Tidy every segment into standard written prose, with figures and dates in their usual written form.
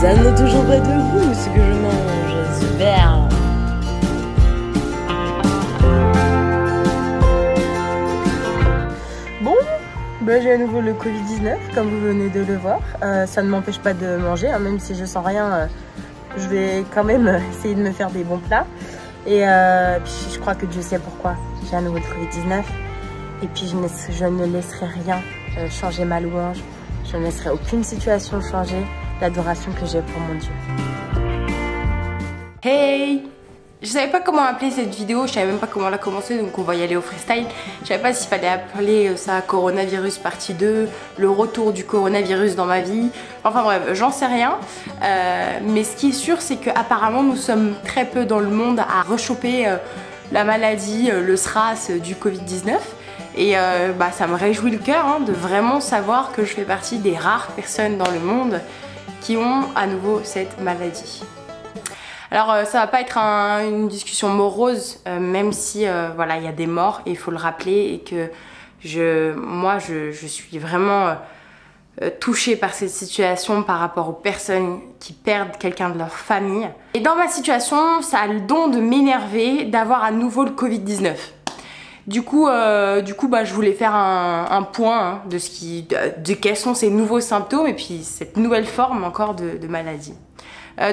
Ça n'a toujours pas de goût ce que je mange, super. Bon, bah, j'ai à nouveau le Covid-19, comme vous venez de le voir. Ça ne m'empêche pas de manger, hein, même si je sens rien, je vais quand même essayer de me faire des bons plats. Et puis je crois que Dieu sait pourquoi j'ai à nouveau le Covid-19. Et puis je ne laisserai rien changer ma louange. Je ne laisserai aucune situation changer l'adoration que j'ai pour mon Dieu. Hey! Je savais pas comment appeler cette vidéo, je savais même pas comment la commencer, donc on va y aller au freestyle. Je savais pas s'il fallait appeler ça Coronavirus partie 2, le retour du coronavirus dans ma vie. Enfin bref, j'en sais rien. Mais ce qui est sûr, c'est qu'apparemment nous sommes très peu dans le monde à rechoper la maladie, le SRAS du Covid-19. Et bah, ça me réjouit le cœur hein, de vraiment savoir que je fais partie des rares personnes dans le monde qui ont à nouveau cette maladie. Alors ça va pas être une discussion morose, même si voilà, il y a des morts et il faut le rappeler et que moi je suis vraiment touchée par cette situation par rapport aux personnes qui perdent quelqu'un de leur famille. Et dans ma situation, ça a le don de m'énerver d'avoir à nouveau le Covid-19. Du coup, bah, je voulais faire un point hein, de quels sont ces nouveaux symptômes et puis cette nouvelle forme encore de maladie.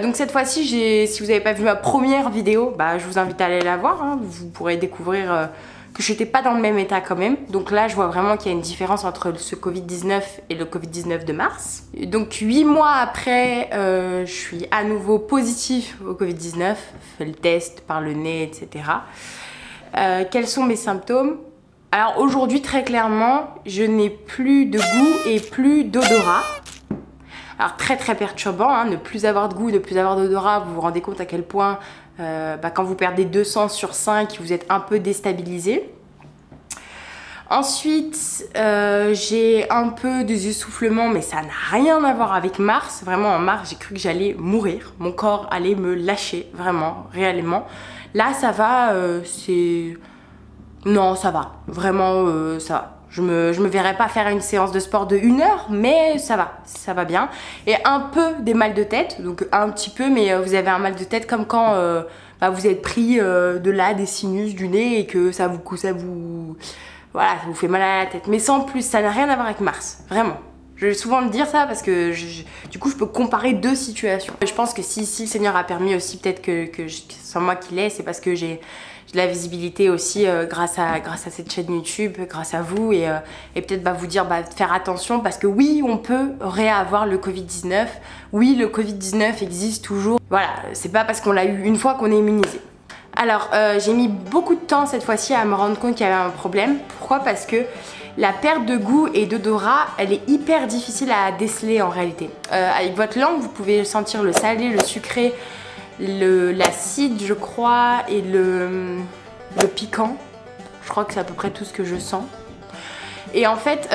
Donc cette fois-ci, si vous n'avez pas vu ma première vidéo, bah, je vous invite à aller la voir. Hein. Vous pourrez découvrir que je n'étais pas dans le même état quand même. Donc là, je vois vraiment qu'il y a une différence entre ce Covid-19 et le Covid-19 de mars. Et donc 8 mois après, je suis à nouveau positif au Covid-19. Fait le test par le nez, etc. Quels sont mes symptômes? Alors aujourd'hui, très clairement, je n'ai plus de goût et plus d'odorat. Alors très perturbant, hein, ne plus avoir de goût, ne plus avoir d'odorat, vous vous rendez compte à quel point bah, quand vous perdez 2 sens sur 5, vous êtes un peu déstabilisé. Ensuite, j'ai un peu des essoufflements, mais ça n'a rien à voir avec mars. Vraiment en mars, j'ai cru que j'allais mourir. Mon corps allait me lâcher, vraiment, réellement. Là, ça va, non, ça va. Vraiment, ça va. Je me verrai pas faire une séance de sport de 1 heure, mais ça va bien. Et un peu des mal de tête, donc un petit peu, mais vous avez un mal de tête comme quand bah, vous êtes pris des sinus du nez et que ça vous fait mal à la tête. Mais sans plus, ça n'a rien à voir avec mars, vraiment. Je vais souvent le dire ça parce que du coup je peux comparer 2 situations. Je pense que si le Seigneur a permis aussi peut-être que c'est moi qui l'ai, c'est parce que j'ai de la visibilité aussi grâce à cette chaîne YouTube, grâce à vous et peut-être vous dire de faire attention parce que oui, on peut réavoir le Covid-19. Oui, le Covid-19 existe toujours. Voilà, c'est pas parce qu'on l'a eu une fois qu'on est immunisé. Alors, j'ai mis beaucoup de temps cette fois-ci à me rendre compte qu'il y avait un problème. Pourquoi? Parce que la perte de goût et d'odorat, elle est hyper difficile à déceler en réalité. Avec votre langue, vous pouvez sentir le salé, le sucré, l'acide je crois et le piquant. Je crois que c'est à peu près tout ce que je sens. Et en fait,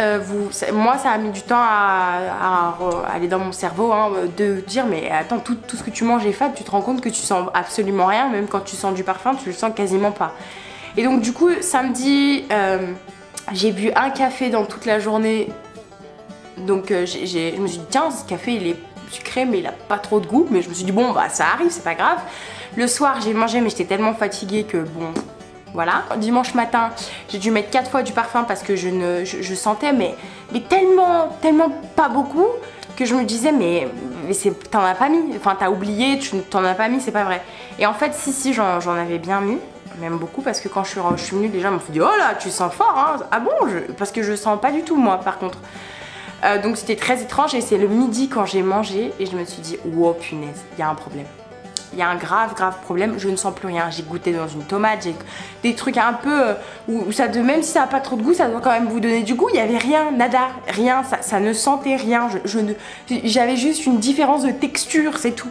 moi ça a mis du temps à aller dans mon cerveau hein, de dire mais attends, tout ce que tu manges est fade, tu te rends compte que tu sens absolument rien, même quand tu sens du parfum, tu le sens quasiment pas. Et donc du coup, samedi, j'ai bu un café dans toute la journée. Donc je me suis dit tiens, ce café il est sucré mais il a pas trop de goût, mais je me suis dit bon bah ça arrive, c'est pas grave. Le soir j'ai mangé mais j'étais tellement fatiguée que bon voilà. Dimanche matin j'ai dû mettre 4 fois du parfum parce que je sentais mais tellement pas beaucoup que je me disais mais t'en as pas mis, enfin t'as oublié, t'en as pas mis, c'est pas vrai. Et en fait si j'en avais bien mis, même beaucoup, parce que quand je suis venue, les gens m'ont dit oh là tu sens fort hein. Ah bon, parce que je sens pas du tout moi par contre. Donc c'était très étrange et c'est le midi quand j'ai mangé et je me suis dit wow punaise, il y a un problème. Il y a un grave problème, je ne sens plus rien. J'ai goûté dans une tomate, j'ai des trucs un peu où ça même si ça n'a pas trop de goût, ça doit quand même vous donner du goût. Il n'y avait rien, nada, rien, ça ne sentait rien. J'avais juste une différence de texture, c'est tout.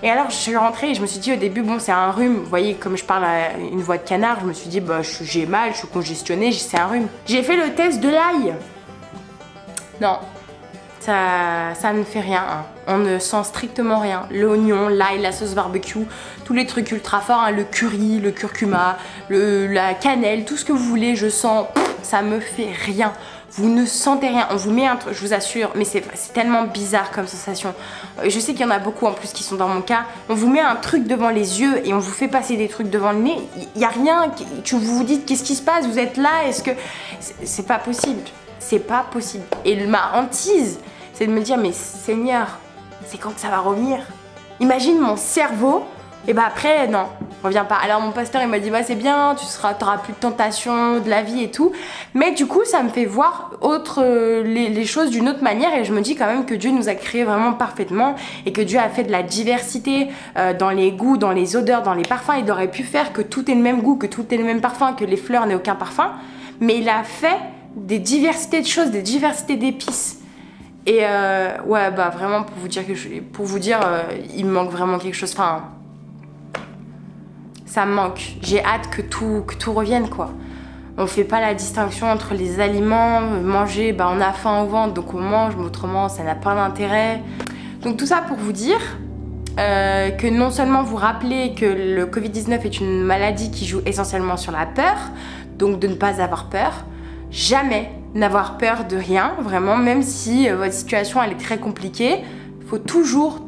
Et alors je suis rentrée et je me suis dit au début bon c'est un rhume, vous voyez comme je parle à une voix de canard, je me suis dit bah j'ai mal, je suis congestionnée, c'est un rhume. J'ai fait le test de l'ail. Non, ça ne fait rien, hein. On ne sent strictement rien. L'oignon, l'ail, la sauce barbecue, tous les trucs ultra forts, hein, le curry, le curcuma, la cannelle, tout ce que vous voulez, je sens, ça me fait rien. vous ne sentez rien. On vous met un truc, je vous assure, mais c'est tellement bizarre comme sensation. Je sais qu'il y en a beaucoup en plus qui sont dans mon cas. On vous met un truc devant les yeux et on vous fait passer des trucs devant le nez. Il n'y a rien. Vous vous dites qu'est-ce qui se passe? Vous êtes là? Est-ce que... C'est pas possible. C'est pas possible. Et ma hantise, c'est de me dire, mais Seigneur, c'est quand que ça va revenir? Imagine mon cerveau. Et bah après, non, reviens pas. Alors mon pasteur, il m'a dit, bah c'est bien, t'auras plus de tentation de la vie et tout. Mais du coup, ça me fait voir les choses d'une autre manière. Et je me dis quand même que Dieu nous a créés vraiment parfaitement. Et que Dieu a fait de la diversité dans les goûts, dans les odeurs, dans les parfums. Il aurait pu faire que tout ait le même goût, que tout ait le même parfum, que les fleurs n'aient aucun parfum. Mais il a fait des diversités de choses, des diversités d'épices. Et ouais, bah vraiment, pour vous dire, il me manque vraiment quelque chose. Enfin... ça me manque. J'ai hâte que tout revienne, quoi. On fait pas la distinction entre les aliments, manger, bah on a faim au ventre, donc on mange, mais autrement ça n'a pas d'intérêt. Donc tout ça pour vous dire que non seulement vous rappelez que le Covid-19 est une maladie qui joue essentiellement sur la peur, donc de ne pas avoir peur, jamais n'avoir peur de rien, vraiment, même si votre situation elle est très compliquée, il faut toujours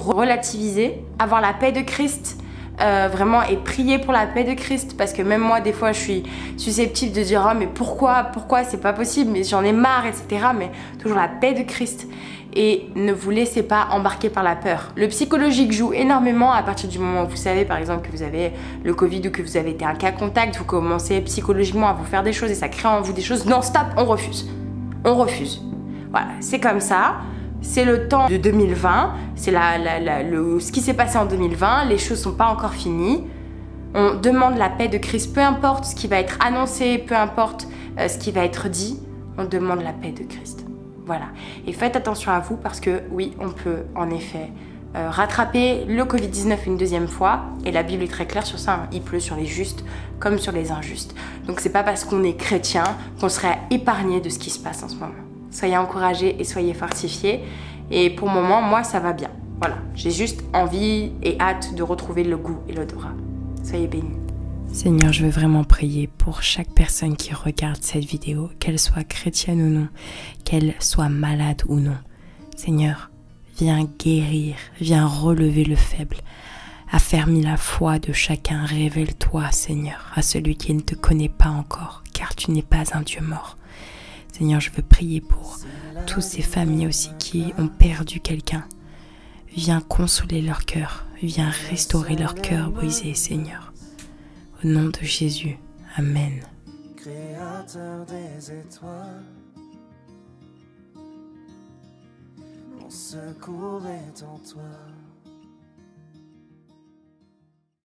relativiser, avoir la paix de Christ, vraiment, et prier pour la paix de Christ, parce que même moi des fois je suis susceptible de dire oh mais pourquoi c'est pas possible, mais j'en ai marre, etc. Mais toujours la paix de Christ, et ne vous laissez pas embarquer par la peur. Le psychologique joue énormément à partir du moment où vous savez par exemple que vous avez le Covid ou que vous avez été un cas contact, vous commencez psychologiquement à vous faire des choses et ça crée en vous des choses. Non, stop, on refuse, voilà, c'est comme ça. C'est le temps de 2020, c'est ce qui s'est passé en 2020, les choses sont pas encore finies. On demande la paix de Christ, peu importe ce qui va être annoncé, peu importe ce qui va être dit, on demande la paix de Christ. Voilà. Et faites attention à vous parce que oui, on peut en effet rattraper le Covid-19 une deuxième fois. Et la Bible est très claire sur ça, hein. Il pleut sur les justes comme sur les injustes. Donc c'est pas parce qu'on est chrétien qu'on serait épargné de ce qui se passe en ce moment. Soyez encouragés et soyez fortifiés. Et pour le moment, moi, ça va bien. Voilà, j'ai juste envie et hâte de retrouver le goût et l'odorat. Soyez bénis. Seigneur, je veux vraiment prier pour chaque personne qui regarde cette vidéo, qu'elle soit chrétienne ou non, qu'elle soit malade ou non. Seigneur, viens guérir, viens relever le faible. Affermis la foi de chacun. Révèle-toi, Seigneur, à celui qui ne te connaît pas encore, car tu n'es pas un Dieu mort. Seigneur, je veux prier pour toutes ces familles aussi qui ont perdu quelqu'un. Viens consoler leur cœur, viens restaurer leur cœur brisé, Seigneur. Au nom de Jésus, Amen. Créateur des étoiles, mon secours est en toi.